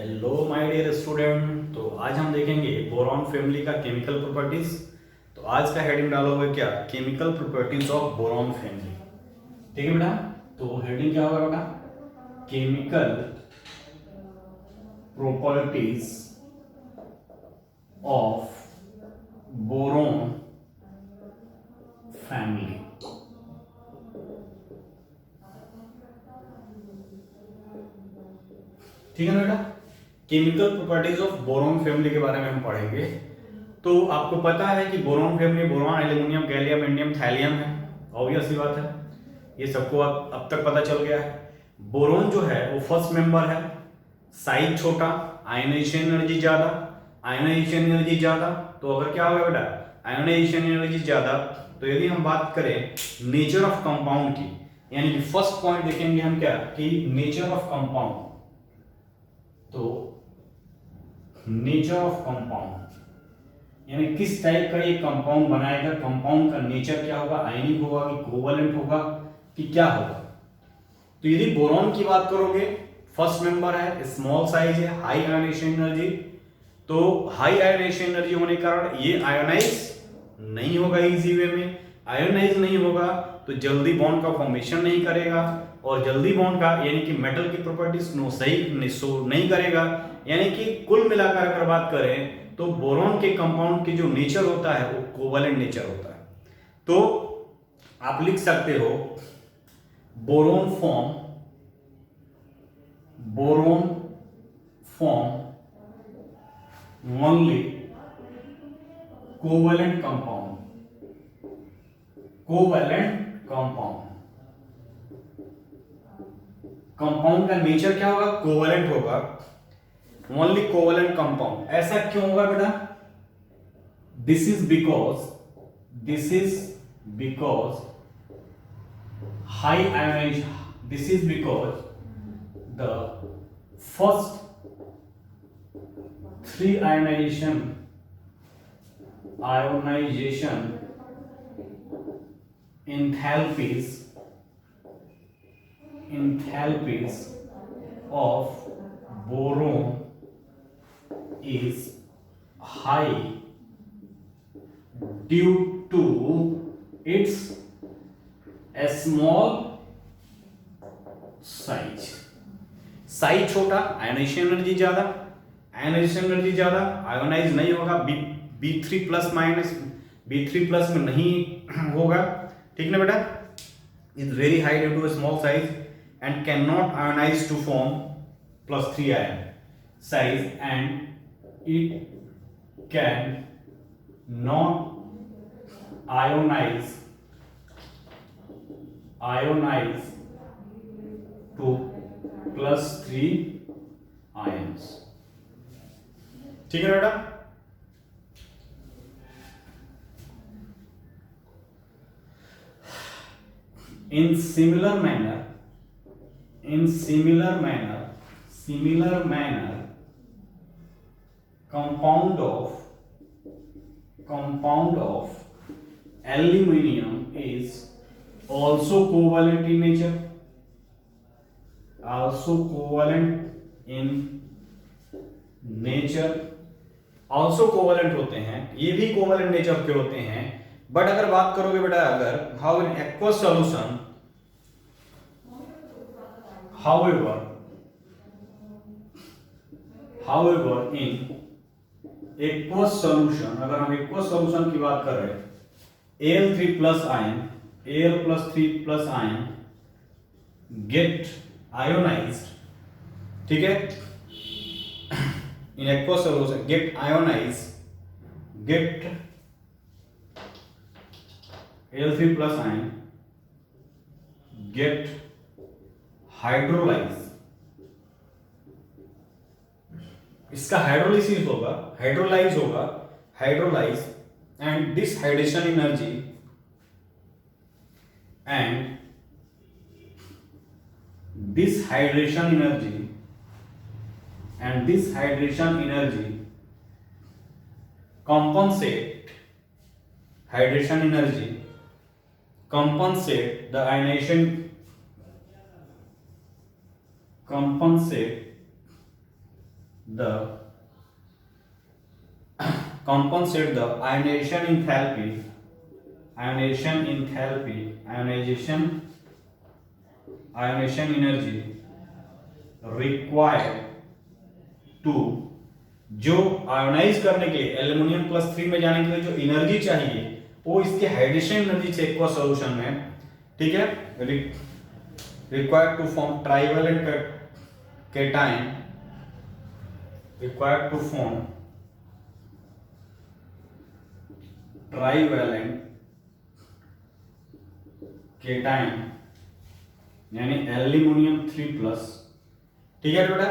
Hello my dear student. तो आज हम देखेंगे बोरॉन फैमिली का केमिकल प्रॉपर्टीज। तो आज का हेडिंग डालोगे क्या, chemical properties of boron family. ठीक है बेटा, तो हेडिंग क्या होगा बेटा, chemical properties of boron family. ठीक है ना बेटा, chemical properties of boron family के बारे में हम पढ़ेंगे। तो आपको पता है कि boron family boron, aluminium, gallium, indium, thallium है। ऑब्वियस सी बात है, ये सबको अब तक पता चल गया है। बोरॉन जो है वो फर्स्ट मेंबर है, साइज छोटा, आयनाइजेशन एनर्जी ज्यादा। आयनाइजेशन एनर्जी ज्यादा तो अगर क्या होगा बेटा, आयनाइजेशन एनर्जी ज्यादा, तो यदि हम बात करें नेचर ऑफ कंपाउंड की, यानी कि फर्स्ट पॉइंट देखेंगे हम क्या कि नेचर ऑफ कंपाउंड। तो नेचर ऑफ कंपाउंड यानी किस टाइप का ये कंपाउंड बनाएगा, कंपाउंड का नेचर क्या होगा, आयनिक होगा कि कोवलेंट होगा कि क्या होगा। तो यदि बोरॉन की बात करोगे, फर्स्ट मेंबर है, स्मॉल साइज है, हाई आयोनाइजेशन एनर्जी। तो हाई आयोनाइजेशन एनर्जी होने के कारण ये आयोनाइज नहीं होगा इजी वे में। आयोनाइज नहीं होगा तो जल्दी बॉन्ड का फॉर्मेशन नहीं करेगा, और जल्दी बॉन्ड का यानी कि मेटल की प्रॉपर्टीज नहीं करेगा। यानी कि कुल मिलाकर अगर बात करें तो बोरॉन के कंपाउंड की जो नेचर होता है वो कोवलेंट नेचर होता है। तो आप लिख सकते हो boron form only covalent compound. Compound का नेचर क्या होगा, कोवलेंट होगा, ओनली कोवलेंट कंपाउंड। ऐसा क्यों होगा बेटा, this is because high ionization, this is because the first three ionization enthalpies of boron is high due to its small size छोटा, ionisation energy ज्यादा। आयोनाइजेशन एनर्जी ज्यादा, आयोनाइज नहीं होगा, B3 plus minus, B3 plus में नहीं होगा। ठीक ना बेटा, is very high due to small size and can not ionize to form +3 ion size, and it can not ionize to +3 ions. ठीक है बेटा, in similar manner compound of aluminium is also covalent in nature, also covalent होते हैं, ये भी covalent nature के होते हैं। बट अगर बात करोगे बेटा, अगर how in aqueous solution, however in aqueous solution, अगर हम aqueous solution की बात कर रहे हैं, Al3 plus ion, Al+3 + ion get ionized, ठीक है, in aqueous solution get Al3 plus ion get hydrolyzed, इसका हाइड्रोलाइज होगा, and this hydration energy compensate the ionization, compensate the compensate the ionization enthalpy, ionization energy required to, जो ionise करने के लिए aluminium +3 में जाने के लिए जो एनर्जी चाहिए वो इसके हाइड्रेशन एनर्जी से एक्वा सॉल्यूशन में, ठीक है, required to form trivalent cation, required to form trivalent cation यानी एल्यूमिनियम 3+, ठीक है बेटा।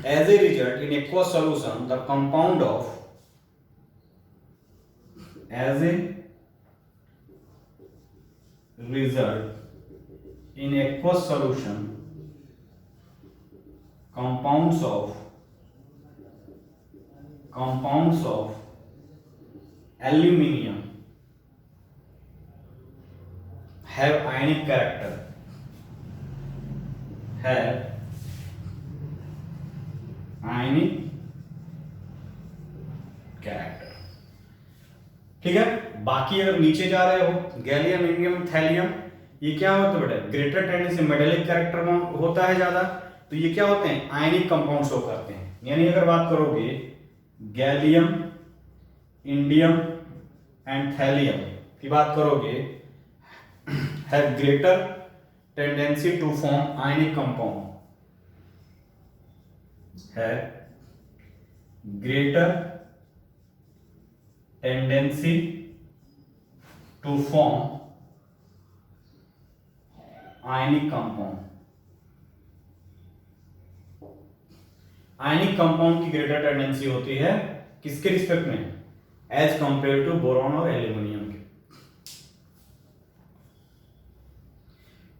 As a result, in aqueous solution, the compound of, as a result, in aqueous solution, compounds of aluminium have ionic character, ठीक है। बाकी अगर नीचे जा रहे हो, गैलियम, इंडियम, थैलियम, ये क्या होता है बेटा, ग्रेटर टेंडेंसी मेटेलिक कैरेक्टर होता है ज्यादा, तो ये क्या होते हैं, आयनिक कंपाउंड शो करते हैं। यानी अगर बात करोगे गैलियम, इंडियम एंड थैलियम की बात करोगे, have greater tendency to form ionic compound, है greater tendency to form ionic compound, ionic compound की ग्रेटर टेंडेंसी होती है किसके रिस्पेक्ट में, एज कंपेयर टू बोरॉन और एल्यूमिनियम के,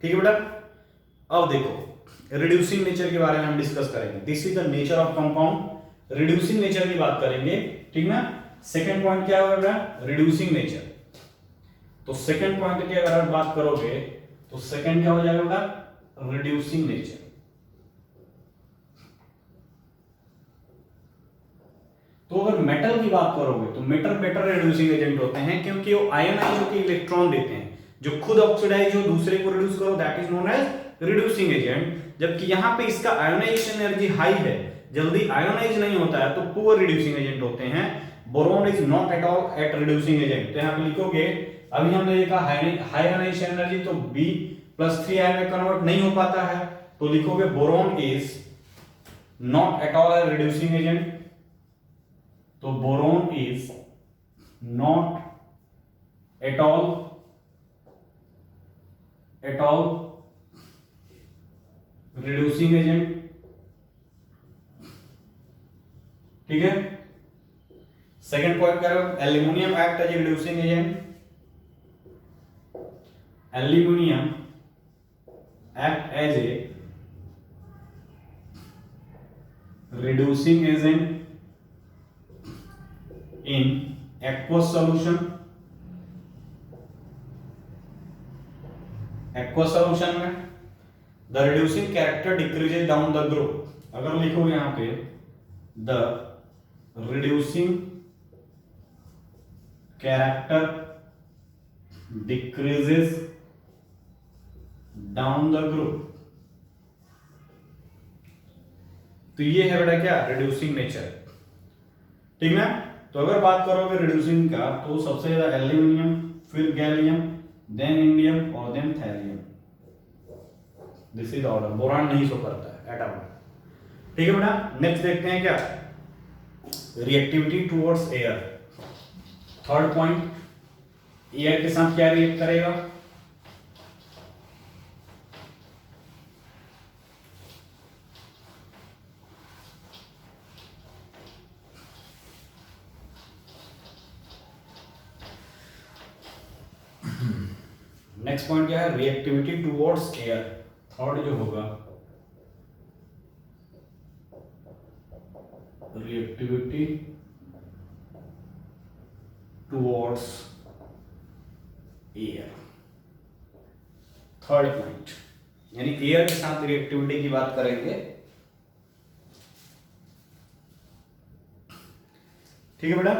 ठीक है बेटा। अब देखो रिड्यूसिंग नेचर के बारे में हम डिस्कस करेंगे। This is the nature of compound, reducing nature की बात करेंगे, ठीक ना। सेकंड पॉइंट क्या होगा, रिड्यूसिंग नेचर। तो सेकंड पॉइंट की अगर आप बात करोगे तो सेकंड क्या हो जाएगा, रिड्यूसिंग नेचर। तो अगर मेटल की बात करोगे तो मेटल बेटर रिड्यूसिंग एजेंट होते हैं, क्योंकि वो आयनाइज होकर इलेक्ट्रॉन देते हैं। जो खुद ऑक्सीडाइज हो दूसरे को रिड्यूस करो, that is known as reducing agent. जबकि यहां पे इसका आयोनाइजेशन एनर्जी हाई है, जल्दी आयोनाइज नहीं होता है, तो पुअर रिड्यूसिंग एजेंट होते हैं। Boron is not at all at reducing agent. तो यहां पे लिखोगे, अभी हमने देखा हाई आयोनाइजेशन एनर्जी तो B+3 आयन में कन्वर्ट नहीं हो पाता है, तो लिखोगे boron is not at all a reducing agent. तो boron is not at all reducing agent, ठीक है। सेकेंड पॉइंट क्या है, aluminium act as a reducing agent, aluminium act as a reducing agent in aqueous solution। aqueous solution में the reducing character decreases down the group। अगर लिखो यहां पे the reducing character decreases down the group, तो ये है बेटा क्या, रिड्यूसिंग नेचर, ठीक ना। तो अगर बात करोगे रिड्यूसिंग का, तो सबसे ज्यादा एल्यूमिनियम, फिर गैलियम, देन इंडियम और then thallium. This is order. Boron नहीं शो करता है एटम, ठीक है बेटा। नेक्स्ट देखते हैं क्या, reactivity towards air. Third point, air के साथ क्या रिएक्ट करेगा, नेक्स्ट पॉइंट क्या है, रिएक्टिविटी टुवर्ड्स एयर। थर्ड जो होगा, reactivity towards air, third point. यानी एयर के साथ रिएक्टिविटी की बात करेंगे ठीक है बेटा।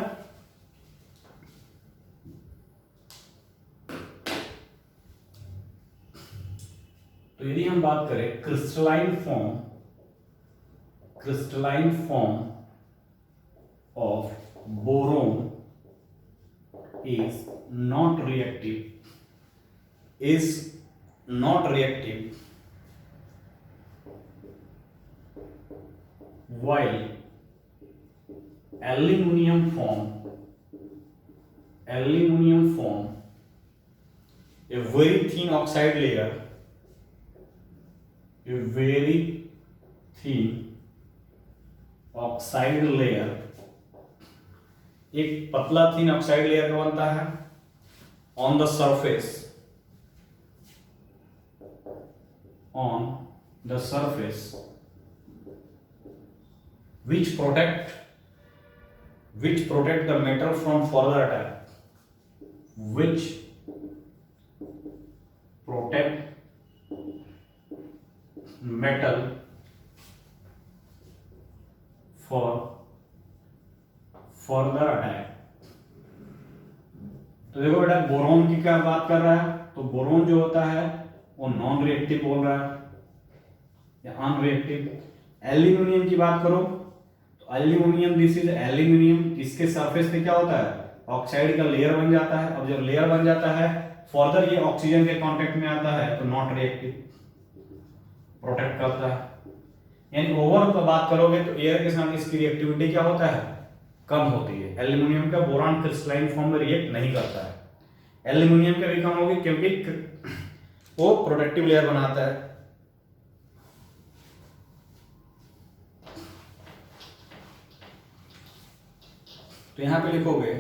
तो यदि हम बात करें crystalline form of boron is not reactive while aluminum form a very thin oxide layer, एक पतला थिन ऑक्साइड लेयर का बनता है on the surface which protect the metal from further attack, which protect metal for further attack. तो देखो बेटा boron की क्या बात कर रहा है, तो बोरोन जो होता है वो नॉन रिएक्टिव बोल रहा है या अनरिएक्टिव। एल्यूमिनियम की बात करो तो एल्यूमिनियम, दिस इज एल्यूमिनियम, इसके सरफेस पे क्या होता है ऑक्साइड का लेयर बन जाता है। अब जब लेयर बन जाता है फर्दर ये ऑक्सीजन के कांटेक्ट में आता है तो नॉट रिएक्टिव, प्रोटेक्ट करता है। यानी ओवरऑल का बात करोगे तो एयर के साथ इसकी रिएक्टिविटी क्या होता है, कम होती है। एल्यूमिनियम का बोरॉन क्रिस्टलाइन फॉर्म में रिएक्ट नहीं करता है, एल्यूमिनियम का भी कम होगी क्योंकि वो प्रोटेक्टिव लेयर बनाता है। तो यहां पे लिखोगे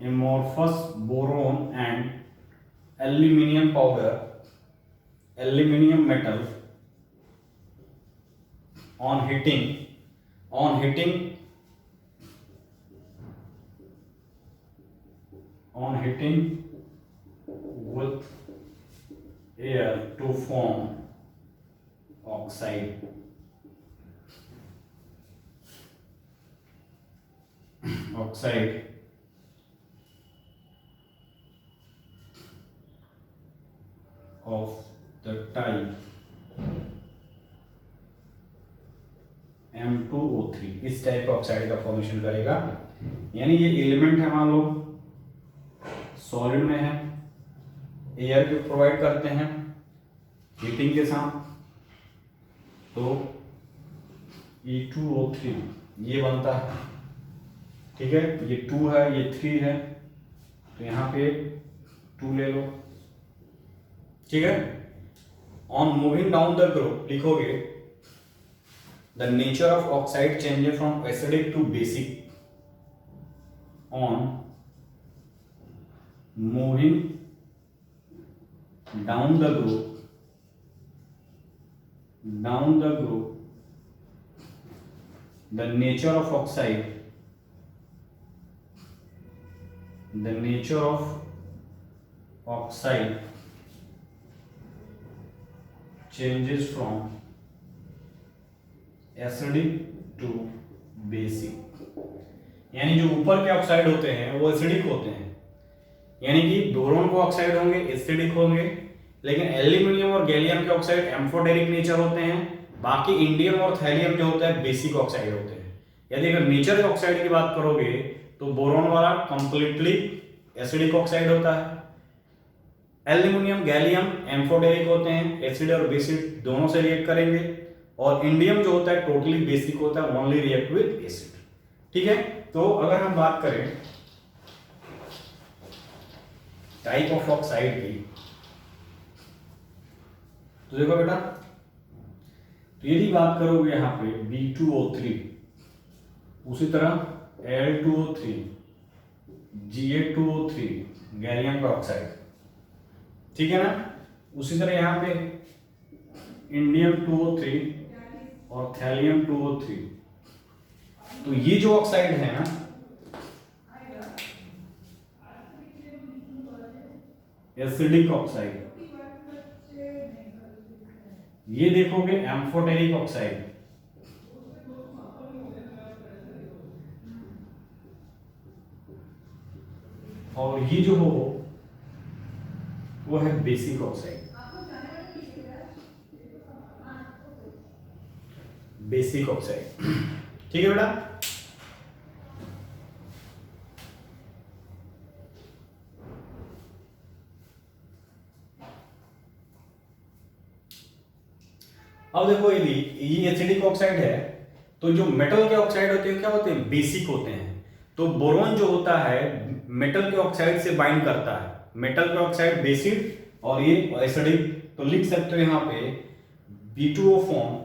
amorphous boron and aluminium metal on hitting with air to form oxide of the type M2O3, इस टाइप का ऑक्साइड का फॉर्मेशन करेगा। यानी ये एलिमेंट है, मान लो सॉलिड में है, एयर को प्रोवाइड करते हैं हीटिंग के साथ, तो E2O3 ये बनता है। ठीक है, ये 2 है, ये 3 है, तो यहाँ पे 2 ले लो। ठीक है, on moving down the group लिखोगे the nature of oxide changes from acidic to basic on moving down the group the nature of oxide changes from acidic to basic। यानी जो ऊपर के ऑक्साइड होते हैं वो एसिडिक होते हैं, यानी कि बोरोन के ऑक्साइड होंगे एसिडिक होंगे, लेकिन एल्यूमिनियम और गैलियम के ऑक्साइड एम्फोटेरिक नेचर होते हैं। बाकी इंडियम और थैलियम जो होता है बेसिक ऑक्साइड होते हैं। यदि अगर नेचर ऑक्साइड की बात करोगे तो बोरोन वाला कंप्लीटली एसिडिक ऑक्साइड होता है, एल्यूमिनियम गैलियम एम्फोटेरिक होते हैं, एसिड और बेसिक दोनों से रिएक्ट करेंगे, और इंडियम जो होता है टोटली बेसिक होता है, ओनली रिएक्ट विद एसिड। ठीक है, तो अगर हम बात करें टाइप ऑफ ऑक्साइड की, तो देखो बेटा, तो यदि बात करोगे यहां पे B2O3, उसी तरह Al2O3, Ga2O3 गैलियम का ऑक्साइड, ठीक है ना, उसी तरह यहां पे इंडियम 2O3 और थैलियम 2O3। तो ये जो ऑक्साइड है ना, एसिडिक ऑक्साइड, ये देखोगे एम्फोटेरिक ऑक्साइड, और ये जो हो वो है बेसिक ऑक्साइड। बेसिक ऑक्साइड, ठीक है बेटा। अब देखो यदि ये एसिडिक ऑक्साइड है तो जो मेटल के ऑक्साइड होते हैं क्या होते हैं, बेसिक होते हैं। तो बोरोन जो होता है मेटल के ऑक्साइड से बाइंड करता है, मेटल के ऑक्साइड बेसिक और ये एसिडिक। तो लिख सकते हो यहां पे B2O फॉर्म,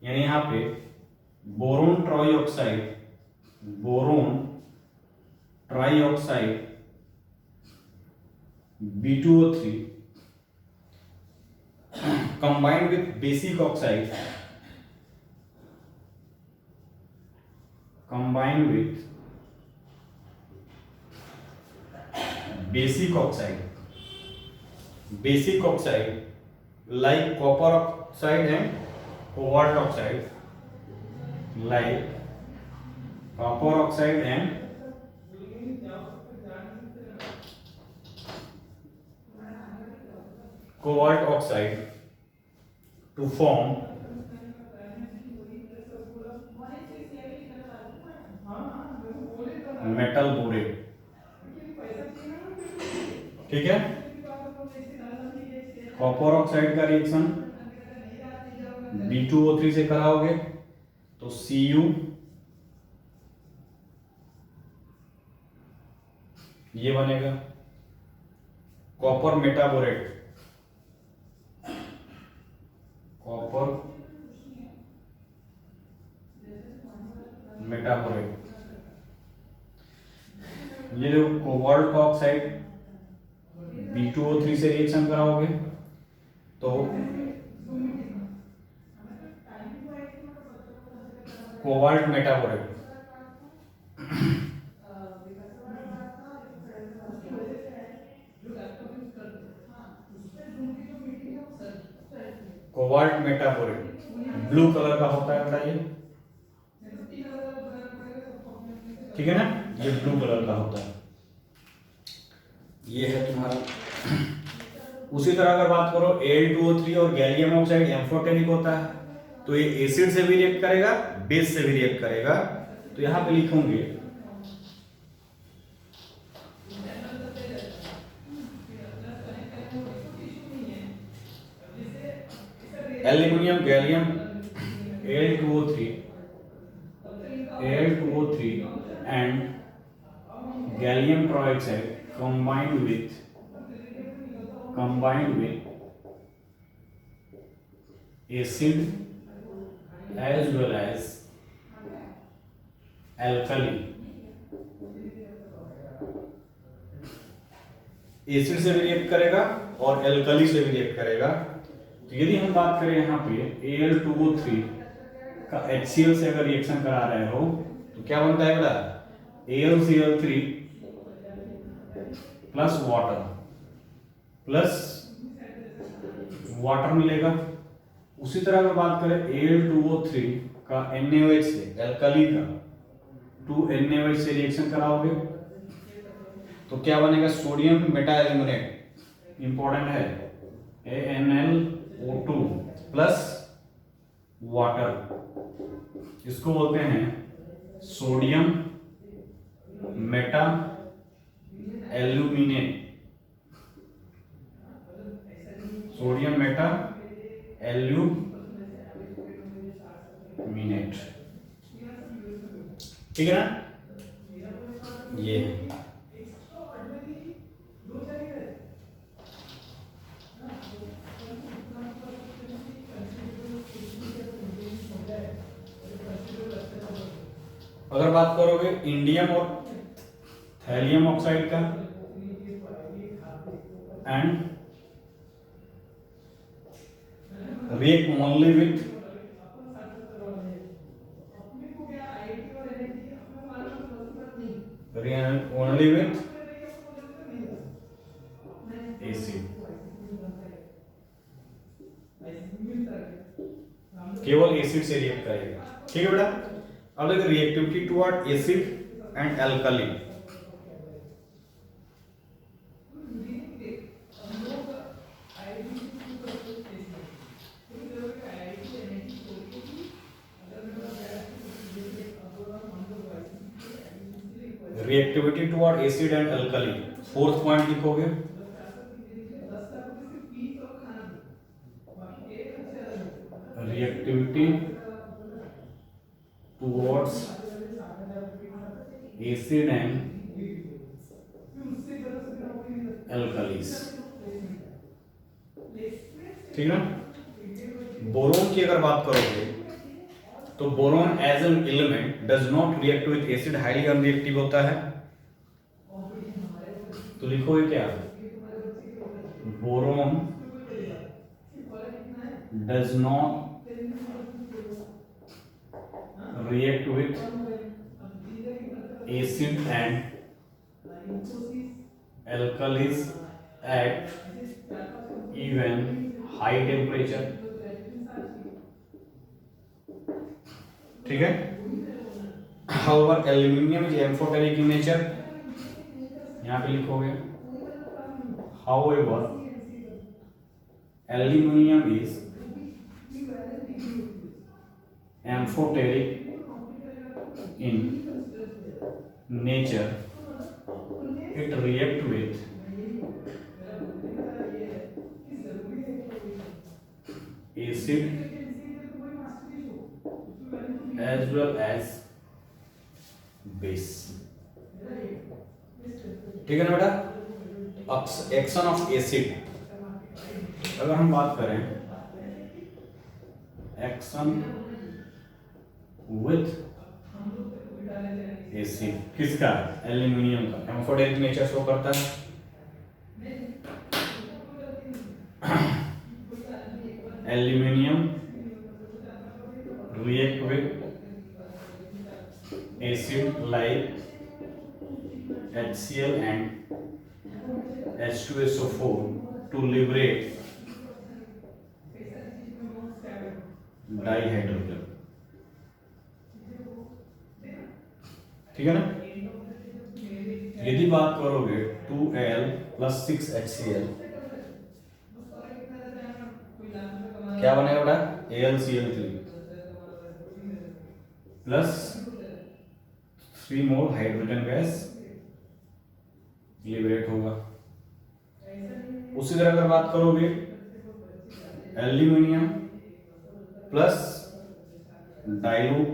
यानी यहां पे boron trioxide, boron trioxide B2O3 combined with basic oxide, combined with basic oxide, basic oxide like copper oxide and cobalt oxide, like copper oxide and cobalt oxide to form metal borate, ठीक है। Copper oxide का reaction B2O3 से कराओगे तो Cu ये बनेगा copper metaborate, copper metaborate. ये जो कोबाल्ट ऑक्साइड B2O3 से रिएक्शन कराओगे तो cobalt metaborate, cobalt metaborate blue colour का होता है बेटा ये, ठीक है ना, ये ब्लू कलर का होता है, ये है तुम्हारा। उसी तरह अगर बात करो Al2O3 और गैलियम ऑक्साइड एम्फोटेरिक होता है, तो ये एसिड से भी रिएक्ट करेगा, बेस से भी रिएक्ट करेगा। तो यहां पे लिखोगे aluminium gallium Al2O3 and gallium trioxide combined with acid as well as alkali, acid से भी रिएक्ट करेगा और एल्कली से भी रिएक्ट करेगा। तो यदि हम बात करें यहाँ पे Al2O3 का HCl से अगर रिएक्शन करा रहे हो तो क्या बनता है बेटा, AlCl3 प्लस वाटर मिलेगा। उसी तरह अगर बात करें Al2O3 का NaOH से, एल्कली का 2NaOH से रिएक्शन कराओगे तो क्या बनेगा, सोडियम मेटा एल्यूमिनेट, इंपॉर्टेंट है, AnLO2 प्लस वाटर, इसको बोलते हैं sodium meta aluminate, sodium meta aluminate, ठीक है ना, ये अगर बात करोगे इंडियम और थैलियम ऑक्साइड का and react only with acid, केवल एसिड से रिएक्ट करेगा। ठीक है बेटा। अब देखो reactivity toward acid and alkali. Reactivity toward acid and alkali, fourth point लिखोगे। Reactivity towards acids and alkalis. ठीक है। बोरोन की अगर बात करोगे तो boron as an element does not react with acid, highly unreactive होता है। तो लिखोगे क्या, boron does not react with acid and alkalis at even high temperature। ठीक है। However, aluminium is amphoteric in nature, यहाँ पे लिखोगे however aluminium is amphoteric in nature, it react with acid as well as base। ठीक है ना बेटा। Action of acid, अगर हम बात करें एक्शन विथ एसिड, किसका, एल्यूमिनियम का, एम्फोटेरिक नेचर शो करता है। Aluminium react with acid like HCl and H2SO4 to liberate dihydrogen. ठीक है ना। यदि बात करोगे 2Al plus 6HCl, क्या बनेगा बेटा, AlCl3 plus 3 more hydrogen gas liberate होगा। उसी तरह अगर बात करोगे एल्यूमिनियम प्लस डाइल्यूट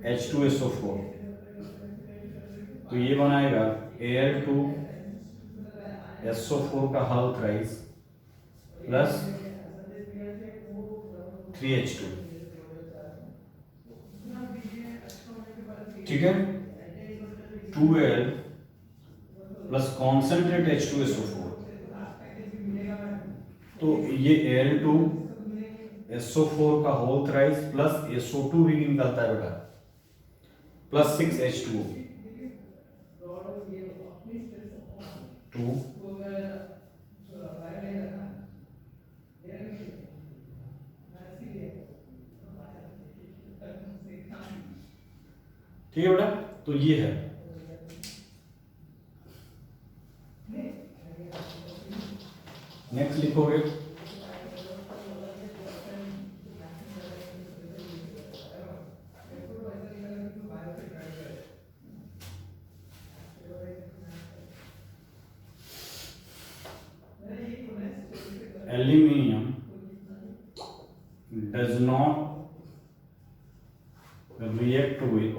H2SO4, तो ये बनाएगा Al2SO4 का हल थ्राइस प्लस 3H2। ठीक है। 2Al प्लस कॉन्सेंट्रेट H2SO4, तो ये Al2SO4 का होल थ्राइस प्लस SO2 भी निकलता है बेटा, प्लस 6H2O 2। ठीक है बेटा। तो ये है। नेक्स्ट लिखोगे aluminium does not react with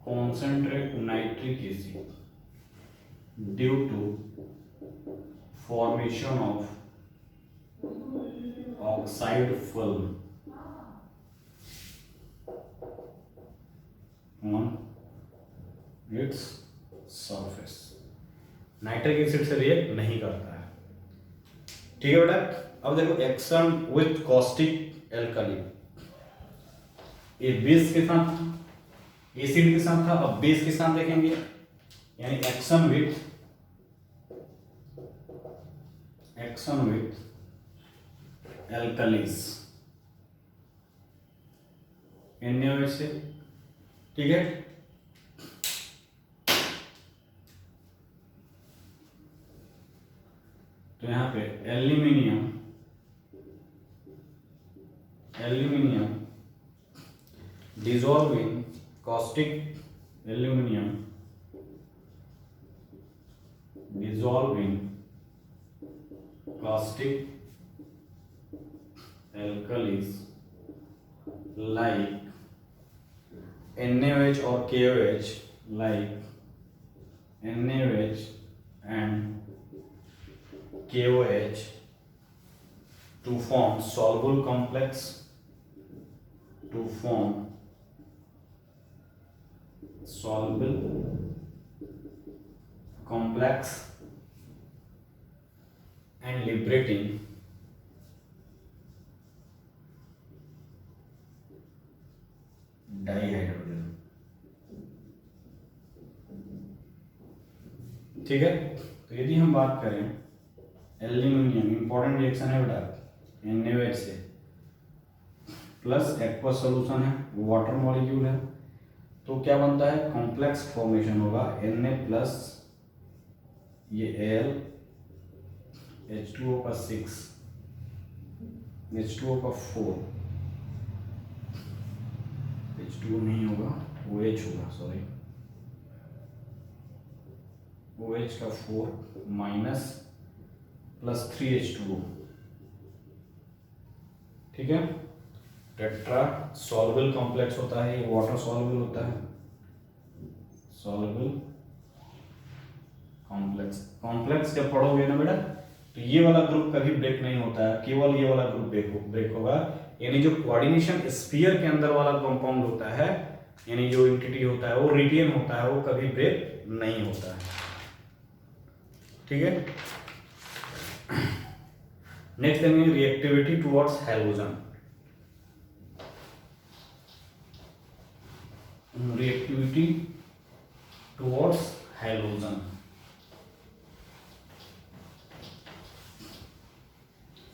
concentrate nitric acid due to formation of oxide film on its surface। Nitric acid से रिएक्ट नहीं करता है। ठीक है बेटा। अब देखो एक्शन विथ कॉस्टिक एल्कली, ये बेस के साथ, एसिड के साथ था, अब बेस के साथ देखेंगे, यानी एक्शन विथ एल्कलीज NaOH से, ठीक है। तो यहां पे aluminium dissolve in caustic aluminum dissolve in caustic alkalis like NaOH or KOH, like NaOH and KOH to form soluble complex, to form soluble complex and liberating dihydrogen, ठीक है। तो यदि हम बात करें एल्यूमिनियम, इंपॉर्टेंट रिएक्शन है बेटा, NaOH से प्लस एक्वस सोल्यूशन है, वाटर मॉलिक्यूल है, तो क्या बनता है, कॉम्प्लेक्स फॉर्मेशन होगा Na प्लस ये Al H2O का 6 H2O का 4 H2O नहीं होगा, OH होगा, सॉरी OH का 4 माइनस प्लस 3H2O, ठीक है। टेट्रा सॉल्युबल कॉम्प्लेक्स होता है, ये वाटर सॉल्युबल होता है, सॉल्युबल कॉम्प्लेक्स। कॉम्प्लेक्स जब पढ़ोगे ना बेटा, तो ये वाला ग्रुप कभी ब्रेक नहीं होता है, केवल ये वाला ग्रुप ब्रेक होगा। यानी जो कोऑर्डिनेशन स्फीयर के अंदर वाला कंपाउंड होता है, यानी जो एंटिटी होता है वो रिटेन होता है, वो कभी ब्रेक नहीं होता है, ठीक है। नेक्स्ट देंगे reactivity towards halogen. Reactivity towards halogen,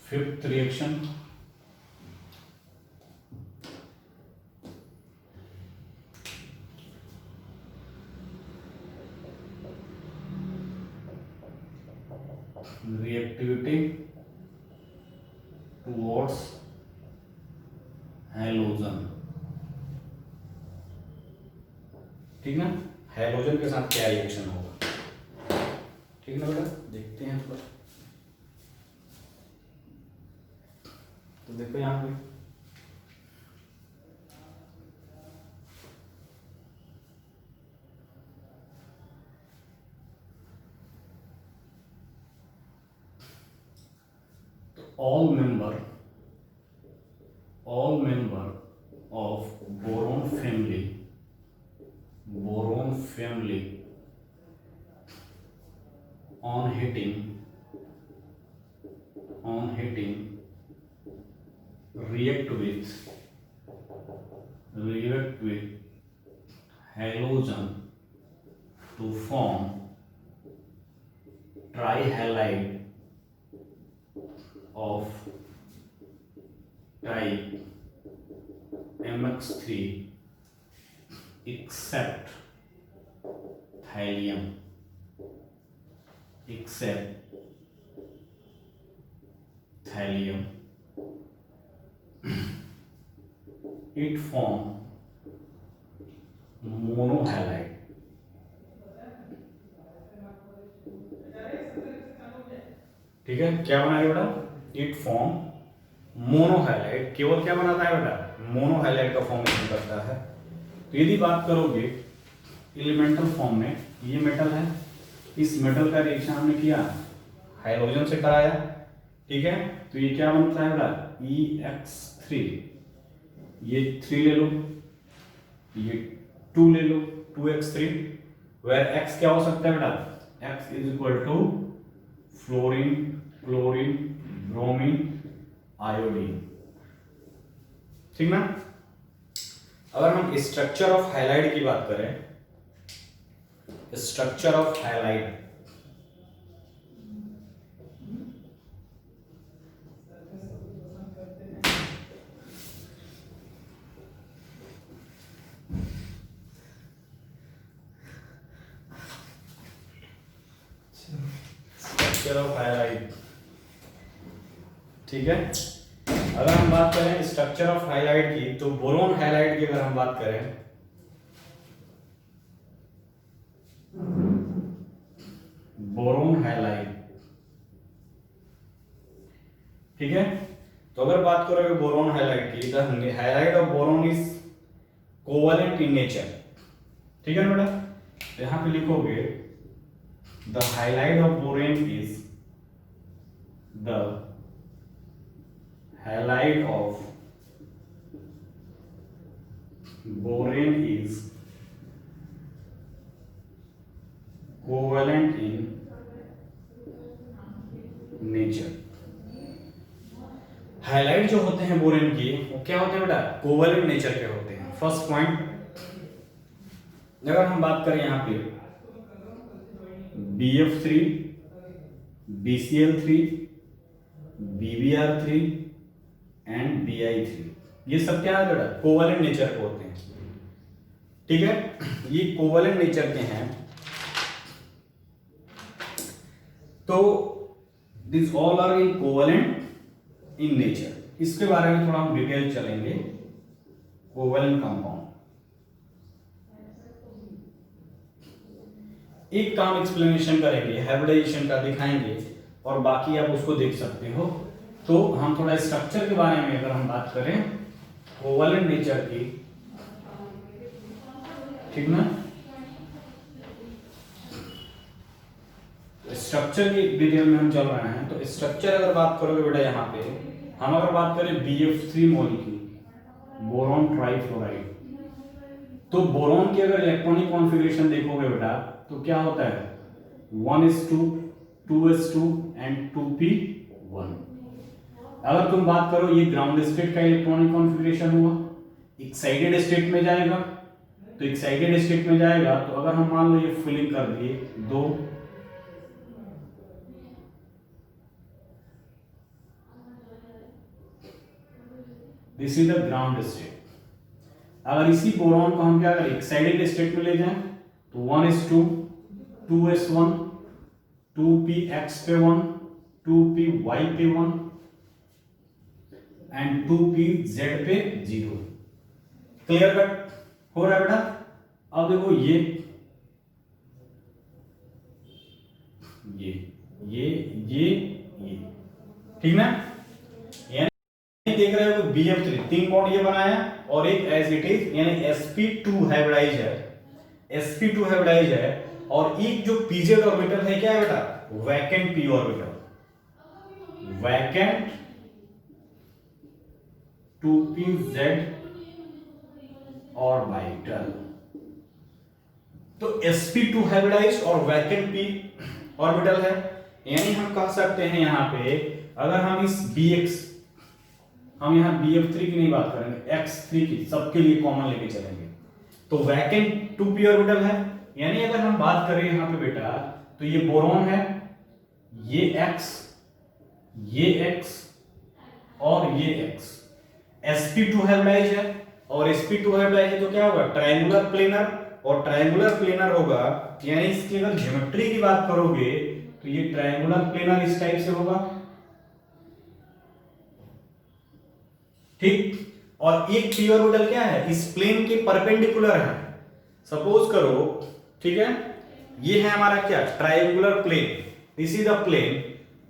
fifth reaction reactivity towards halogen, ठीक ना। हैलोजन के साथ क्या रिएक्शन होगा, ठीक ना बेटा, देखते हैं थोड़ा। तो देखो यहाँ पे all member of boron family on hitting react with halogen to form trihalide of type MX3 except thallium, it form monohalide, ठीक है। क्या बनाएगा बेटा, इट फॉर्म मोनोहाइलाइड, केवल क्या बनाता है बेटा, मोनोहाइलाइड का फॉर्मेशन करता है। तो यदि बात करोगे एलिमेंटल फॉर्म में, ये मेटल है, इस मेटल का रिएक्शन हमने किया हाइड्रोजन से कराया, ठीक है। तो ये क्या बनता है बेटा, EX3, ये 3 ले लो, ये 2 ले लो, 2X3, वेयर X क्या हो सकता है बेटा, X is equal to fluorine, chlorine, bromine, iodine, ठीक ना। अगर हम स्ट्रक्चर ऑफ हाइलाइट की बात करें, structure of highlight, structure of highlight. ठीक है, अगर हम बात करें स्ट्रक्चर ऑफ हाइलाइट की, तो बोरोन हाइलाइट की अगर हम बात करें, बोरोन हाइलाइट, ठीक है, तो अगर बात करोगे बोरोन हाइलाइट की, the highlight of boron is covalent in nature. ठीक है ना बेटा, तो यहां पे लिखोगे the highlight of borane is, the highlight of borane is covalent in nature. Highlight जो होते हैं बोरेन की, वो क्या होते हैं बेटा, कोवेलेंट नेचर के होते हैं। फर्स्ट पॉइंट, अगर हम बात करें यहां पे BF3, BCl3, BBr3 and Bi3, ये सब क्या है बेटा, कोवेलेंट नेचर के होते हैं। ठीक है, ये कोवेलेंट नेचर के हैं। तो this all are in covalent in nature. इसके बारे में थोड़ा हम डिटेल चलेंगे। कोवेलेंट कंपाउंड, एक काम एक्सप्लेनेशन करेंगे, हाइब्रिडाइजेशन का दिखाएंगे, और बाकी आप उसको देख सकते हो। तो हम थोड़ा स्ट्रक्चर के बारे में अगर हम बात करें कोवेलेंट नेचर की, ठीक ना, स्ट्रक्चर की डिटेल में हम चल रहे हैं। तो स्ट्रक्चर अगर बात करोगे बेटा, यहाँ पे हम अगर बात करें BF3 मॉलिक्यूल, बोरॉन ट्राइफ्लोराइड, तो बोरॉन की अगर इलेक्ट्रॉनिक कॉन्फ़िगरेशन देखोगे बेटा, तो क्या होता है 1s2, 2s2 एंड 2p1। अगर तुम बात करो, ये ग्राउंड स्टेट का इलेक्ट्रॉनिक कॉन्फ़िगरेशन हुआ, एक्साइटेड स्टेट में जाएगा, तो एक्साइटेड स्टेट में जाएगा, तो अगर हम मान लो ये फिलिंग कर दिए 2, this is the ground state. अगर इसी बोरॉन को हम क्या करें, एक्साइटेड स्टेट में ले जाएं, तो 1s2, 2s1, 2px पे 1, 2py पे 1 एंड 2pz पे 0। क्लियर कट हो रहा है बेटा। अब देखो ये ठीक ना, यानी देख रहे हो BF3 तीन बॉन्ड ये बनाया, और एक एज इट इज यानी sp2 हाइब्रिडाइज है, sp2 हाइब्रिडाइज है, और एक जो pz ऑर्बिटल है क्या है बेटा, vacant p orbital, vacant 2pz orbital. तो sp2 हाइब्रिडाइज और वैकेंट p ऑर्बिटल है, यानी हम कह सकते हैं यहां पे, अगर हम इस bx, हम यहां BF3 की नहीं बात करेंगे, x3 की, सबके लिए कॉमन लेके चलेंगे, तो वैकेंट 2p ऑर्बिटल है। यानी अगर हम बात करें यहां पे बेटा, तो ये बोरॉन है, ये x और ये x, sp2 हाइब्रिडाइज है, और sp2 हाइब्रिडाइज है तो क्या होगा, ट्रायंगुलर प्लेनर, और ट्रायंगुलर प्लेनर होगा, यानी इसकी अगर ज्योमेट्री की बात करोगे तो ये ट्रायंगुलर प्लेनर इस टाइप से होगा, ठीक। और एक p ऑर्बिटल क्या है, इस प्लेन के परपेंडिकुलर है। सपोज करो, ठीक है, ये है हमारा क्या, triangular plane, this is the plane,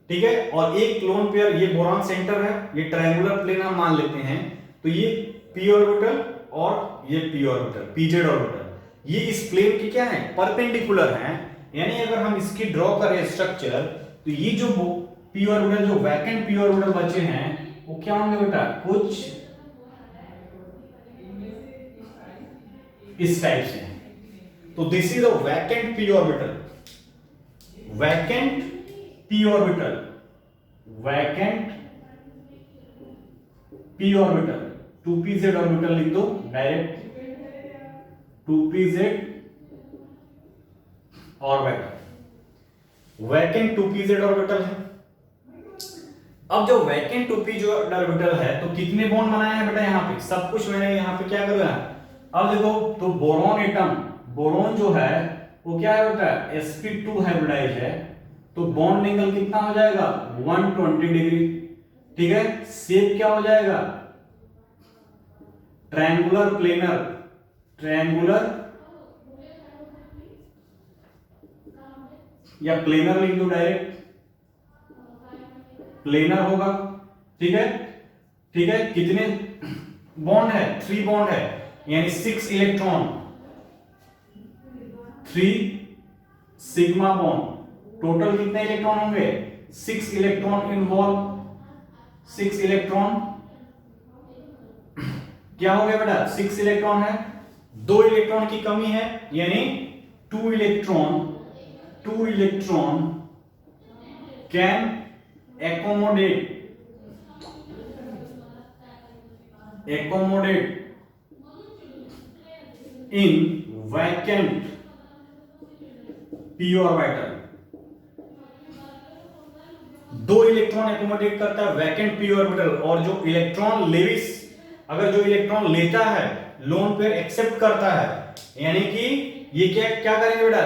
ठीक है, और एक लोन पेयर, ये बोरॉन सेंटर है, ये ट्रायंगुलर प्लेन हम मान लेते हैं, तो ये p ऑर्बिटल और ये p ऑर्बिटल, pz ऑर्बिटल, ये इस प्लेन के क्या है, परपेंडिकुलर हैं। यानी अगर हम इसकी ड्रॉ करें स्ट्रक्चर, तो ये जो p ऑर्बिटल, जो वैकेंट p ऑर्बिटल बचे हैं, वो क्या होंगे बेटा, कुछ इस टाइप से हैं। तो this is a vacant p orbital, vacant p orbital, vacant p orbital, 2pz orbital लिख दो direct, 2pz orbital, vacant 2pz orbital है। अब जो वैकेंट 2pz ऑर्बिटल है, तो कितने बॉन्ड बनाए हैं बेटा, यहां पे सब कुछ मैंने यहां पे क्या करा। अब देखो, तो बोरॉन एटम, बोरॉन जो है वो क्या है बेटा, sp2 हाइब्रिडाइज है, तो बॉन्ड एंगल कितना हो जाएगा 120 डिग्री। ठीक है, शेप क्या हो जाएगा ट्रायंगुलर प्लेनर, ट्रायंगुलर या प्लेनर लिख दो डायरेक्ट, प्लेनर होगा। ठीक है, ठीक है, कितने बॉन्ड है 3 बॉन्ड है यानी 6 इलेक्ट्रॉन, 3 सिग्मा बॉन्ड, टोटल कितने इलेक्ट्रॉन होंगे 6 इलेक्ट्रॉन इन्वॉल्व, 6 इलेक्ट्रॉन क्या हो गया बेटा 6 इलेक्ट्रॉन है, 2 इलेक्ट्रॉन की कमी है यानी 2 electron can accommodate in vacant p orbital। 2 electron accommodate करता है वैकेंट p ऑर्बिटल, और जो इलेक्ट्रॉन लेविस, अगर जो इलेक्ट्रॉन लेता है लोन पेयर एक्सेप्ट करता है, यानी कि ये क्या क्या करेंगे बेटा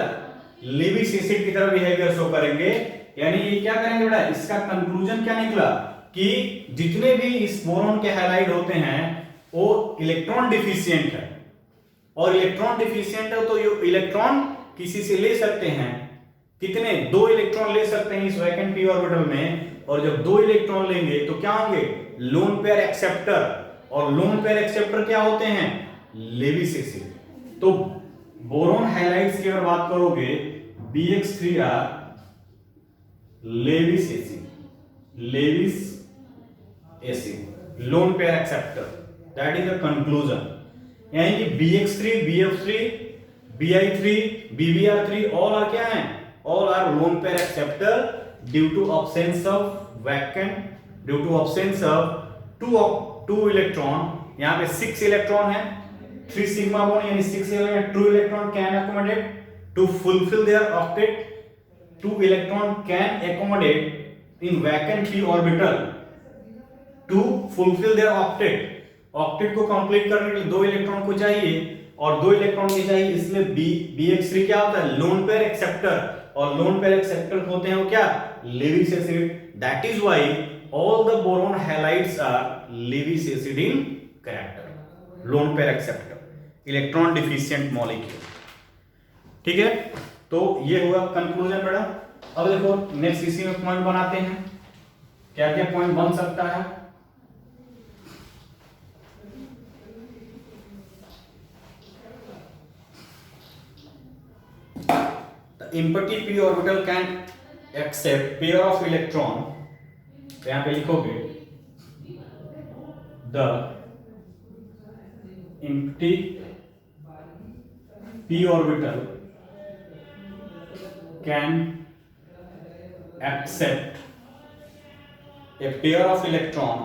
लेविस एसिड की तरह बिहेवियर शो करेंगे। यानी ये क्या करेंगे बेटा, इसका कंक्लूजन क्या निकला कि जितने भी इस बोरॉन के हैलाइड होते हैं वो इलेक्ट्रॉन डिफिशिएंट है, और इलेक्ट्रॉन डिफिशिएंट है तो ये इलेक्ट्रॉन किसी से ले सकते हैं, कितने 2 इलेक्ट्रॉन ले सकते हैं इस वैकेंट p ऑर्बिटल में, और जब 2 इलेक्ट्रॉन लेंगे तो क्या होंगे लोन पेयर एक्सेप्टर, और लोन पेयर एक्सेप्टर क्या होते हैं लेविस एसिड। तो बोरॉन हैलाइड्स की अगर बात करोगे BX3R Lewis acid loan pair acceptor, that is the conclusion. यानी कि BX3 BF3 BI3 BBR3 all are क्या हैं, all are lone pair acceptor due to absence of vacant, due to absence of 2 electron. यहां पे 6 electron है, 3 sigma bond यानी 6 electron, 2 electron can accommodate to fulfill their octet, 2 electron can accommodate in vacant p orbital to fulfill their octet। Octet को complete करने के लिए 2 electron को चाहिए, और 2 इलेक्ट्रॉन की चाहिए, इसलिए BX3 क्या होता है लोन पेयर एक्सेप्टर, और लोन पेयर एक्सेप्टर होते हैं वो क्या Lewis acid. That is why all the boron halides are Lewis acid in character, lone pair acceptor, electron deficient molecule. ठीक है, तो ये हुआ कंक्लूजन बेटा। अब देखो नेक्स्ट इसी में पॉइंट बनाते हैं, क्या क्या पॉइंट बन सकता है। The empty p orbital can accept pair of electron, तो यहां पे लिखोगे the empty p orbital can accept a pair of electron,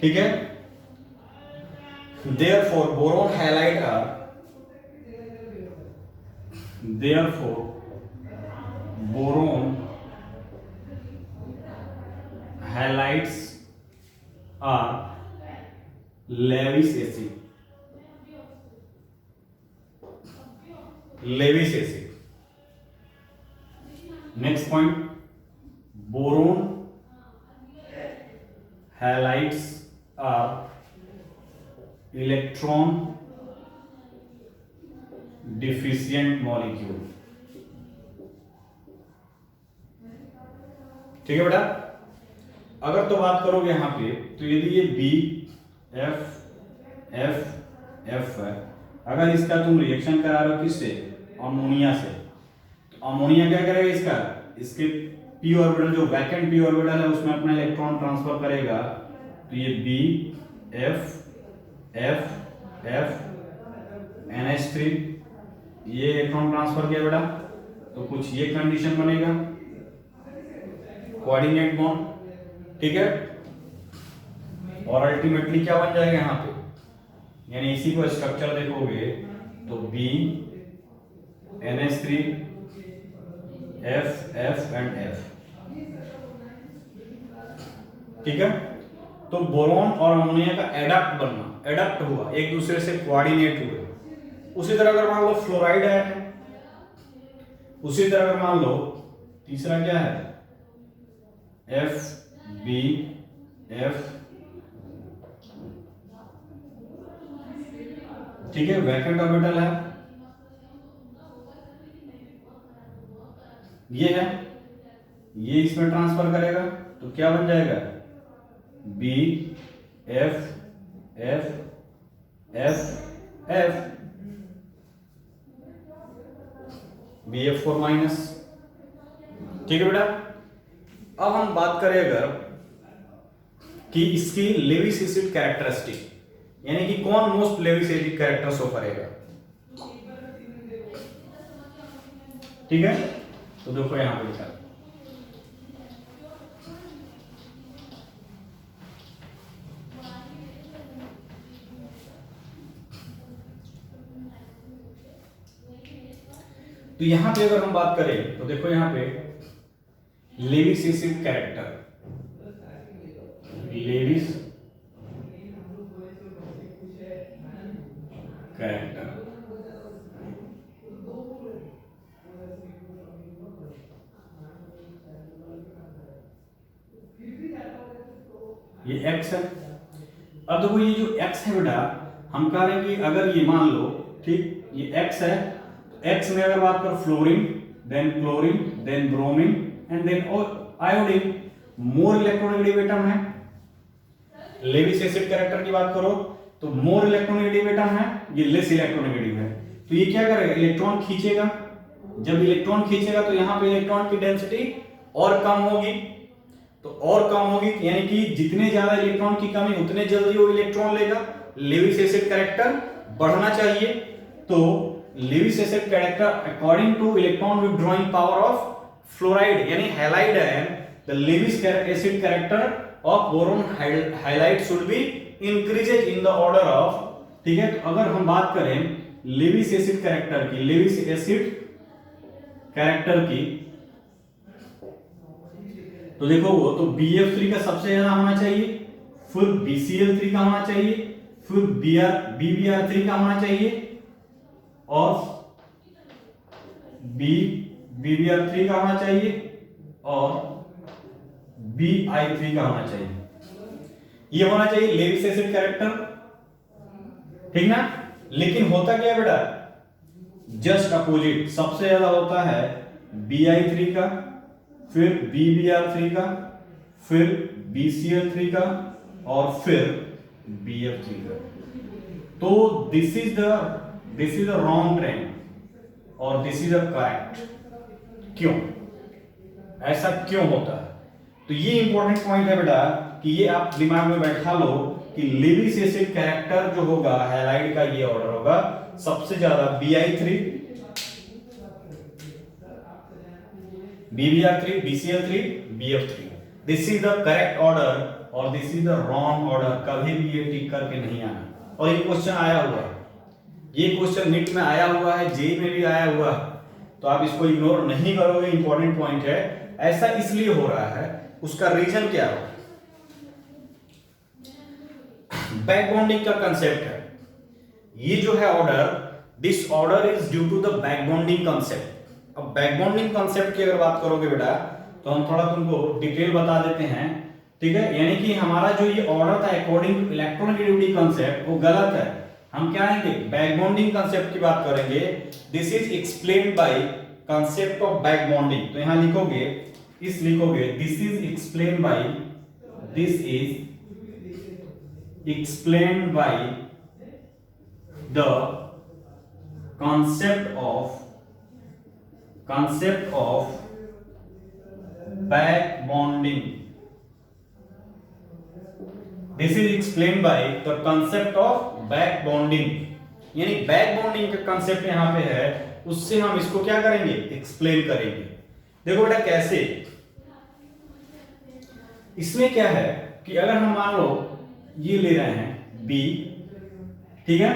ठीक है, therefore boron halide are, therefore boron halides are Lewis acid. Next point boron halides are electron deficient molecule. ठीक है बेटा, अगर तो बात करोगे यहां पे तो यदि ये BF है, अगर इसका तुम रिएक्शन करा रहे हो किससे अमोनिया से, तो अमोनिया क्या करेगा इसका, इसके p ऑर्बिटल जो वैकेंट p ऑर्बिटल है उसमें अपना इलेक्ट्रॉन ट्रांसफर करेगा, तो ये BF NH3 ये इलेक्ट्रॉन ट्रांसफर किया बेटा, तो कुछ ये कंडीशन बनेगा कोऑर्डिनेट बॉन्ड। ठीक है, और अल्टीमेटली क्या बन जाएगा यहाँ पे, यानी इसी को स्ट्रक्चर देखोगे तो B NH3 F and F। ठीक है, तो बोरॉन और अमोनिया का एडक्ट बनना, एडप्ट हुआ, एक दूसरे से कोऑर्डिनेट हुए। उसी तरह अगर मान लो फ्लोराइड आयन है, उसी तरह अगर मान लो तीसरा क्या है, FbF, ठीक है, वैकेंट ऑर्बिटल है, ये है, ये इसमें ट्रांसफर करेगा तो क्या बन जाएगा, BF BF4 माइनस। ठीक है बेटा, अब हम बात करें अगर कि इसकी लेविस एसिड कैरेक्टरिस्टिक, यानी कि कौन most Levi's acid character show करेगा। ठीक है, तो देखो यहां पे लिखा, तो यहां पे अगर हम बात करें तो देखो यहां पे Lewis acid character, Lewis character, ये x है। अब देखो ये जो x है बेटा, हम कह रहे हैं कि अगर ये मान लो, ठीक, ये x है, तो x में अगर बात करो fluorine, then chlorine, then bromine and then iodine, more electronegative atom है। लेविस एसिड कैरेक्टर की बात करो तो मोर इलेक्ट्रोनेगेटिव एटम है, ये लेस इलेक्ट्रोनेगेटिव है। तो ये क्या करेगा, इलेक्ट्रॉन खींचेगा। जब इलेक्ट्रॉन खींचेगा तो यहां पे इलेक्ट्रॉन की डेंसिटी और कम होगी, तो और कम होगी, यानी कि जितने ज्यादा इलेक्ट्रॉन की कमी उतने जल्दी वो इलेक्ट्रॉन लेगा। लेविस एसिड कैरेक्टर बढ़ना चाहिए, तो Lewis acid character according to electron withdrawing power of fluoride यानी halide ion, the Lewis acid character of boron halide should be increases in the order of. ठीक है, तो अगर हम बात करें लेविस एसिड कैरेक्टर की, लेविस एसिड कैरेक्टर की, तो देखो वो तो BF3 का सबसे ज्यादा होना चाहिए, फिर BCl3 का होना चाहिए, फिर BBr3 का होना चाहिए और BBr3 का होना चाहिए और BI3 का होना चाहिए। ये होना चाहिए लेविस एसिड कैरेक्टर, ठीक ना। लेकिन होता क्या है बेटा, जस्ट अपोजिट, सबसे ज्यादा होता है BI3 का, फिर BBr3 का, फिर BCl3 का और फिर BF3 का। तो this is the wrong trend और दिस इज द करेक्ट। क्यों ऐसा क्यों होता है, तो ये इंपॉर्टेंट पॉइंट है बेटा कि ये आप दिमाग में बैठा लो कि लेविस एसिड कैरेक्टर जो होगा हैलाइड का, ये ऑर्डर होगा सबसे ज्यादा BI3, BBr3, BCl3, BF3। This is the correct order और this is the wrong order. कभी भी ये टिक करके नहीं आना। और ये क्वेश्चन आया हुआ है, ये क्वेश्चन नीट में आया हुआ है, जेईई में भी आया हुआ है, तो आप इसको इग्नोर नहीं करोगे, इंपॉर्टेंट पॉइंट है। ऐसा इसलिए हो रहा है, उसका रीजन क्या है, बैक बॉन्डिंग का कंसेप्ट है। ये जो है order, this order is due to the back bonding concept. अब बैक बॉन्डिंग कंसेप्ट की अगर बात करोगे बेटा तो हम थोड़ा तुमको डिटेल बता देते हैं, ठीक है। यानी कि हमारा जो ये ऑर्डर था अकॉर्डिंग टू इलेक्ट्रोनेगेटिविटी कंसेप्ट, वो गलत है। हम क्या आएंगे, बैक बॉन्डिंग कंसेप्ट की बात करेंगे। This is explained bye concept of back bonding. तो यहां लिखोगे, this is explained bye, this is explained by the concept of back bonding. This is explained by the concept of back bonding. यानी back bonding का concept यहां पे है, उससे हम इसको क्या करेंगे, एक्सप्लेन करेंगे। देखो बेटा कैसे, इसमें क्या है कि अगर हम मान लो ये ले रहे हैं B, ठीक है,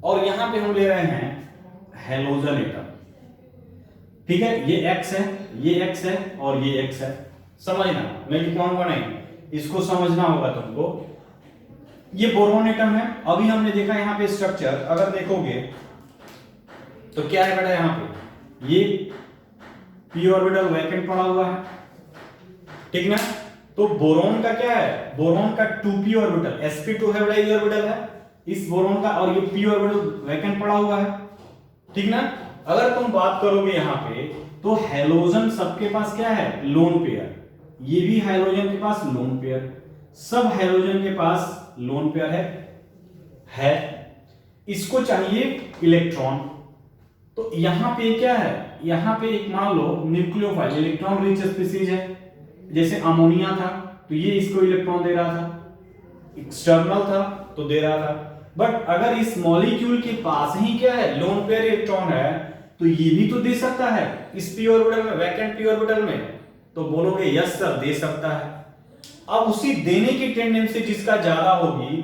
और यहां पे हम ले रहे हैं हेलोजन एटम, ठीक है। ये X है, ये X है और ये X है। समझना, मैं लिखवाऊंगा नहीं, इसको समझना होगा तुमको। ये बोरोन एटम है। अभी हमने देखा यहाँ पे स्ट्रक्चर, अगर देखोगे तो क्या है बेटा, यहाँ पे ये p ऑर्बिटल वैकेंट पड़ा हुआ है, ठीक ना। तो बोरोन का क्या है, बोरोन का 2p ऑर्बिटल, sp2 है बेटा, ये ऑर्बिटल है इस बोरोन का, और ये p ऑर्बिटल वैकेंट पड़ा हुआ है, ठीक ना। अगर तुम बात करोगे यहाँ पे तो हैलोजन सबके पास क्या है, लोन पेयर, ये भी हाइड्रोजन के पास लोन पेयर, सब हाइड्रोजन के पास लोन पेयर है। इसको चाहिए इलेक्ट्रॉन, तो यहां पे क्या है, यहां पे एक मान लो न्यूक्लियोफाइल इलेक्ट्रॉन रिच स्पीसीज है, जैसे अमोनिया था तो ये इसको इलेक्ट्रॉन दे रहा था, एक्सटर्नल था तो दे रहा था। बट अगर इस मॉलिक्यूल के पास ही क्या है, लोन पेयर इलेक्ट्रॉन है, तो ये भी तो दे सकता है इस p ऑर्बिटल में, वैकेंट p ऑर्बिटल में, तो बोलोगे यस सर दे सकता है। अब उसी देने की टेंडेंसी जिसका ज्यादा होगी,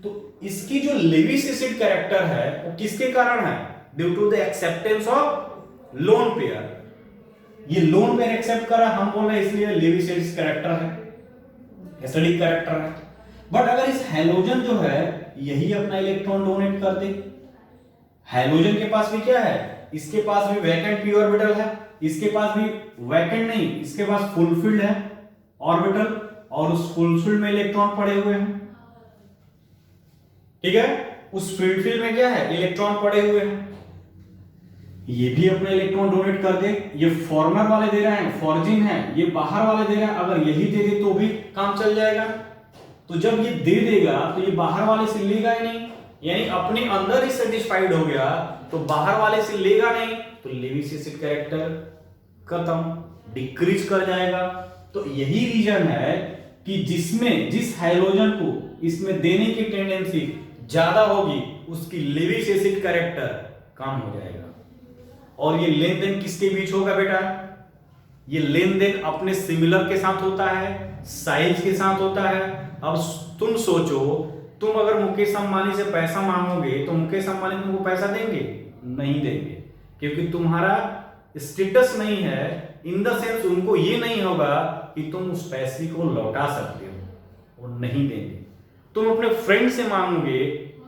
तो इसकी जो लेविस एसिड कैरेक्टर है वो किसके कारण है, due to the acceptance of lone pair. ये लोन पेयर एक्सेप्ट करा, हम बोल रहे हैं इसलिए लेविस एसिड कैरेक्टर है, एसिडिक कैरेक्टर है। बट अगर इस हैलोजन जो है यही अपना इलेक्ट्रॉन डोनेट कर दे, हैलोजन के पास भी क्या है, इसके पास भी वैकेंट p ऑर्बिटल है, इसके पास भी वैकेंट नहीं, इसके पास फुलफिल्ड है ऑर्बिटल, और उस फुलफिल्ड में इलेक्ट्रॉन पड़े हुए हैं, ठीक है। उस फुलफिल्ड में क्या है, इलेक्ट्रॉन पड़े हुए हैं, ये भी अपना इलेक्ट्रॉन डोनेट कर दे। ये फॉर्नर वाले दे रहे हैं, फॉर्जिन है, ये बाहर वाले दे रहे हैं, अगर यही दे दे तो भी काम चल जाएगा। तो जब ये दे देगा तो ये बाहर वाले से लेगा ही नहीं, यानी अपने अंदर ही सेटिस्फाइड हो गया, तो बाहर वाले से लेगा नहीं, तो लेविस एसिड कैरेक्टर खत्म, डिक्रीज कर जाएगा। तो यही रीजन है कि जिसमें जिस हाइड्रोजन को इसमें देने की टेंडेंसी ज्यादा होगी उसकी लेविस एसिड कैरेक्टर कम हो जाएगा। और ये लेन देन किसके बीच होगा बेटा, ये लेन देन अपने सिमिलर के साथ होता है, साइज के साथ होता है। अब तुम सोचो, तुम अगर मुकेश अंबानी से पैसा मांगोगे तो मुकेश अंबानी तुमको पैसा देंगे, नहीं देंगे, क्योंकि तुम्हारा स्टेटस नहीं है, इन द सेंस उनको ये नहीं होगा कि तुम उस पैसे को लौटा सकते हो, वो नहीं देंगे। तुम अपने फ्रेंड से मांगोगे,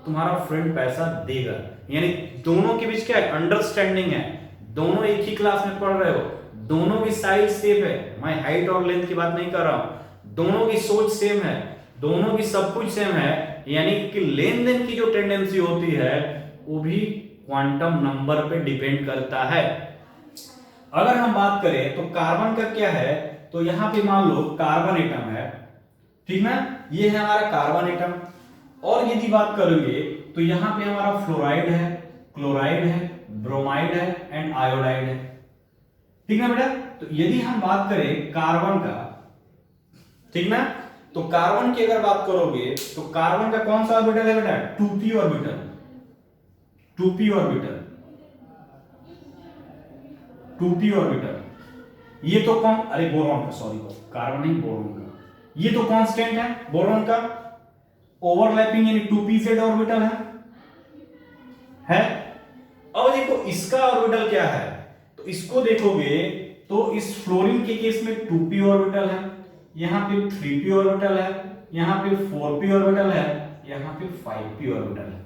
तुम्हारा फ्रेंड पैसा देगा, यानी दोनों के बीच क्या है, अंडरस्टैंडिंग है, दोनों एक ही क्लास में पढ़ रहे हो, दोनों की साइज सेम है, मैं हाइट और लेंथ की बात नहीं कर रहा हूं, दोनों की सोच सेम है, दोनों की सब कुछ सेम है, यानी कि लेन देन की जो टेंडेंसी होती है वो भी क्वांटम नंबर पे डिपेंड करता है। अगर हम बात करें तो कार्बन का क्या है, तो यहां पे मान लो कार्बन एटम है, ठीक ना, ये है हमारा कार्बन एटम। और यदि बात करेंगे तो यहां पे हमारा फ्लोराइड है, क्लोराइड है, ब्रोमाइड है एंड आयोडाइड है, ठीक ना बेटा। तो यदि हम बात करें कार्बन का, ठीक ना, तो कार्बन की अगर बात करोगे तो कार्बन का कौन सा ऑर्बिटल है बेटा, 2p orbital, 2p orbital, 2p orbital. ये तो कौन, अरे बोरॉन का, सॉरी कार्बन नहीं, बोरॉन का, ये तो कांस्टेंट है बोरॉन का, ओवरलैपिंग यानी 2pz ऑर्बिटल है। अब देखो इसका ऑर्बिटल क्या है, तो इसको देखोगे तो इस फ्लोरीन के केस में 2p ऑर्बिटल है, यहां पे 3p ऑर्बिटल है, यहां पे 4p ऑर्बिटल है, यहां पे 5p ऑर्बिटल है।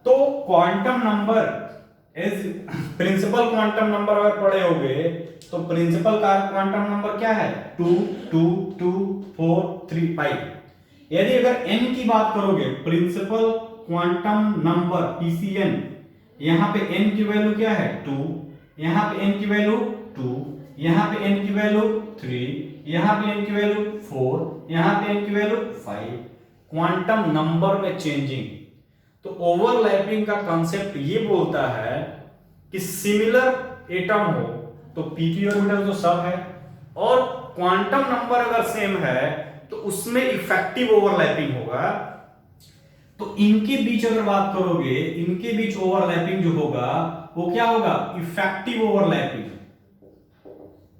तो quantum number is principal quantum number अगर पढ़े होगे तो प्रिंसिपल क्वांटम नंबर क्या है, 2 2 2 4 3 5। यदि अगर n की बात करोगे, प्रिंसिपल क्वांटम नंबर PCN, यहां पे n की वैल्यू क्या है 2, यहां पे n की वैल्यू 2, यहां पे n की वैल्यू 3, यहां पे n की वैल्यू 4, यहां पे n की वैल्यू 5, क्वांटम नंबर में चेंजिंग। तो ओवरलैपिंग का कांसेप्ट ये बोलता है कि सिमिलर एटम हो तो pp ऑर्बिटल तो सब है, और क्वांटम नंबर अगर सेम है तो उसमें इफेक्टिव ओवरलैपिंग होगा। तो इनके बीच अगर बात करोगे, इनके बीच ओवरलैपिंग जो होगा वो क्या होगा, effective overlapping,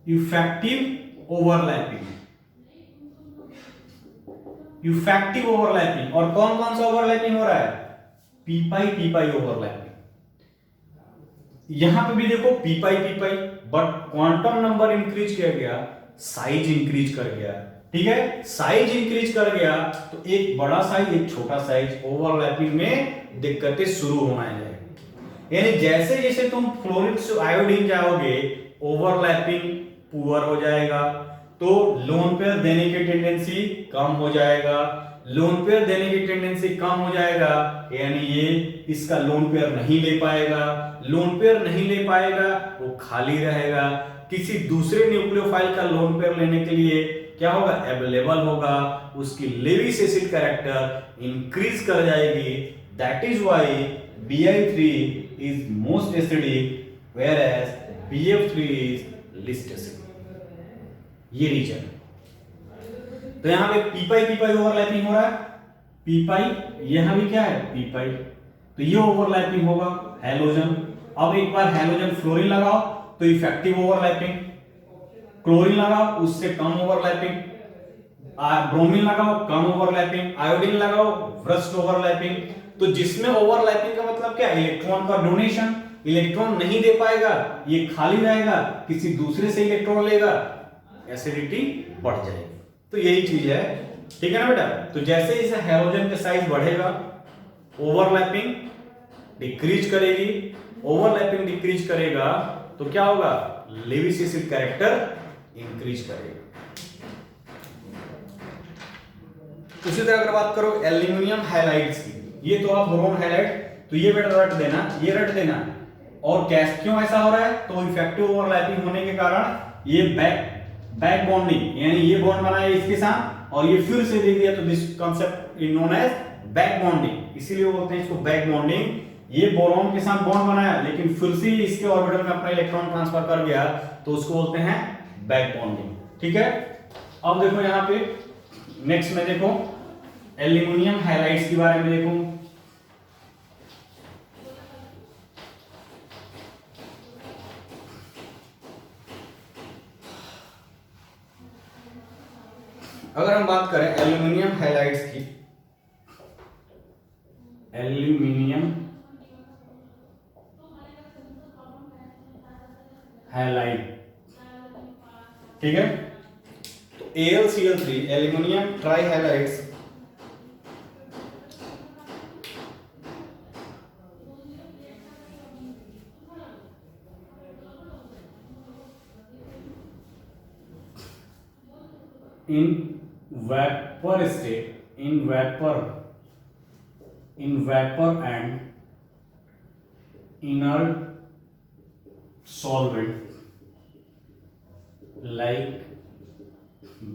effective overlapping, effective overlapping. और कौन कौन सा ओवरलैपिंग हो रहा है, p पाई ओवरलैपिंग। यहां पे भी देखो p pi, but quantum number increase किया गया, साइज इंक्रीज कर गया, ठीक है, साइज इंक्रीज कर गया तो एक बड़ा साइज एक छोटा साइज, ओवरलैपिंग में दिक्कतें शुरू होना जाएगी। यानी जैसे जैसे तुम फ्लोरीन से आयोडीन जाओगे ओवरलैपिंग पुअर हो जाएगा, तो लोन पेयर देने की टेंडेंसी कम हो जाएगा। लोन पेयर देने की टेंडेंसी कम हो जाएगा यानी ये इसका लोन पेयर नहीं ले पाएगा। लोन पेयर नहीं ले पाएगा वो खाली रहेगा। किसी दूसरे न्यूक्लियोफाइल का लोन पेयर लेने के लिए क्या होगा, अवेलेबल होगा, उसकी लेविस एसिड कैरेक्टर इंक्रीज कर जाएगी। That is why Bi3 is most acidic whereas BF3 is list acidic. ये रीजन। तो यहां पे पी पाई ओवरलैपिंग हो रहा है, पी पाई, यहां भी क्या है पी पाई, तो ये ओवरलैपिंग होगा हैलोजन। अब एक बार हैलोजन फ्लोरीन लगाओ तो इफेक्टिव ओवरलैपिंग, क्लोरीन लगाओ उससे कम ओवरलैपिंग, ब्रोमीन लगाओ कम ओवरलैपिंग, आयोडीन लगाओ वर्स्ट ओवरलैपिंग। तो जिसमें ओवरलैपिंग का मतलब क्या, इलेक्ट्रॉन का डोनेशन, इलेक्ट्रॉन नहीं दे पाएगा, ये खाली रहेगा, किसी दूसरे से इलेक्ट्रॉन लेगा, एसिडिटी बढ़ जाएगी। तो यही चीज है, ठीक है ना बेटा। तो जैसे जैसे हैलोजन का साइज बढ़ेगा ओवरलैपिंग डिक्रीज करेगी, ओवरलैपिंग डिक्रीज करेगा तो क्या होगा, लेविस एसिड कैरेक्टर इंक्रीज करेगा। उसी तरह अगर बात करो एल्यूमिनियम हैलाइड्स की, ये तो आप बोरोन हैलाइड, तो ये बेटा रट देना, ये रट देना। और कैसे क्यों ऐसा हो रहा है, तो इफेक्टिव ओवरलैपिंग होने के कारण ये बैक बॉन्डिंग, यानी ये बॉन्ड बनाया इसके साथ और ये फिर से दे दिया, तो this concept is known as back bonding. इसीलिए वो बोलते हैं इसको बैक बॉन्डिंग। ये बोरॉन के साथ बॉन्ड बनाया लेकिन फिर से इसके ऑर्बिटल में अपना इलेक्ट्रॉन ट्रांसफर कर गया, तो उसको बोलते हैं बैक बॉन्डिंग। ठीक है, अब देखो यहां पे नेक्स्ट में देखो एल्यूमिनियम हैलाइड्स के बारे में देखो। अगर हम बात करें एल्यूमिनियम हैलाइड्स की, एल्यूमिनियम हैलाइड, ठीक है, तो AlCl3 aluminium try halides in vapor state, in vapor and inert solvent like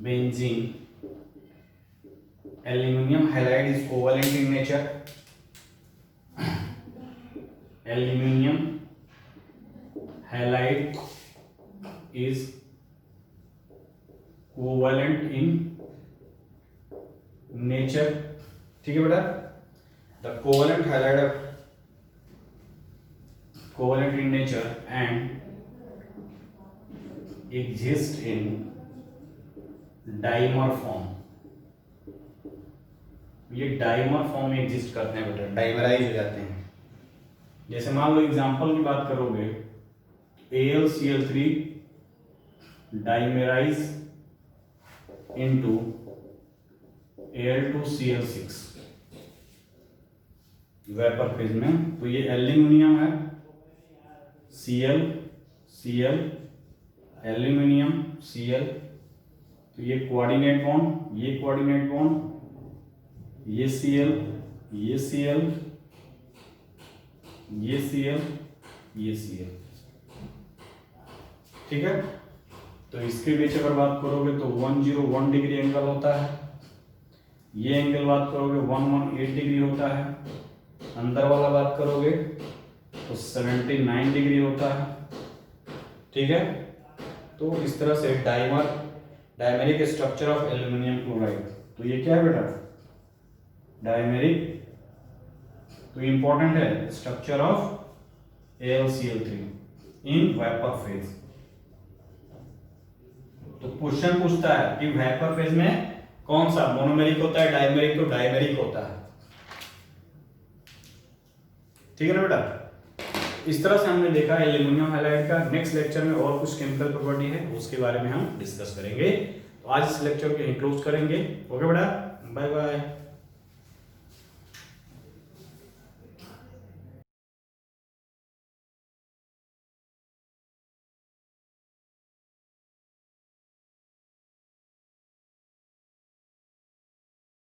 benzene, aluminum halide is covalent in nature. Aluminum halide is covalent in nature, ठीक है बेटा। The covalent highlight of covalent in nature and exist in dimer form. ये dimer form में exist करते हैं बेटा, dimerise हो जाते हैं। जैसे मान लो एग्जांपल की बात करोगे, AlCl3 dimerise into Al2Cl6 vapour phase में, तो ये एल्यूमिनियम है, Cl एल्यूमिनियम Cl, तो ये कोऑर्डिनेट बॉन्ड, ये कोऑर्डिनेट बॉन्ड, ये Cl, ये Cl, ये Cl, ये Cl, ठीक है। तो इसके बीच अगर बात करोगे तो 101 डिग्री एंगल होता है, ये एंगल बात करोगे 118 डिग्री होता है, अंदर वाला बात करोगे तो 79 डिग्री होता है, ठीक है। तो इस तरह से dimeric structure of aluminium chloride, तो ये क्या है बेटा, डायमेरिक, तो इंपॉर्टेंट है structure of AlCl3 in vapour phase. तो क्वेश्चन पूछता है कि वेपर फेज में कौन सा मोनोमेरिक होता है, डायमेरिक, तो डायमेरिक होता है, ठीक है ना बेटा। इस तरह से हमने देखा एल्यूमिनियम हैलाइड का। नेक्स्ट लेक्चर में और कुछ केमिकल प्रॉपर्टी है उसके बारे में हम डिस्कस करेंगे। आज इस लेक्चर को यहीं क्लोज करेंगे। ओके बेटा, बाय बाय।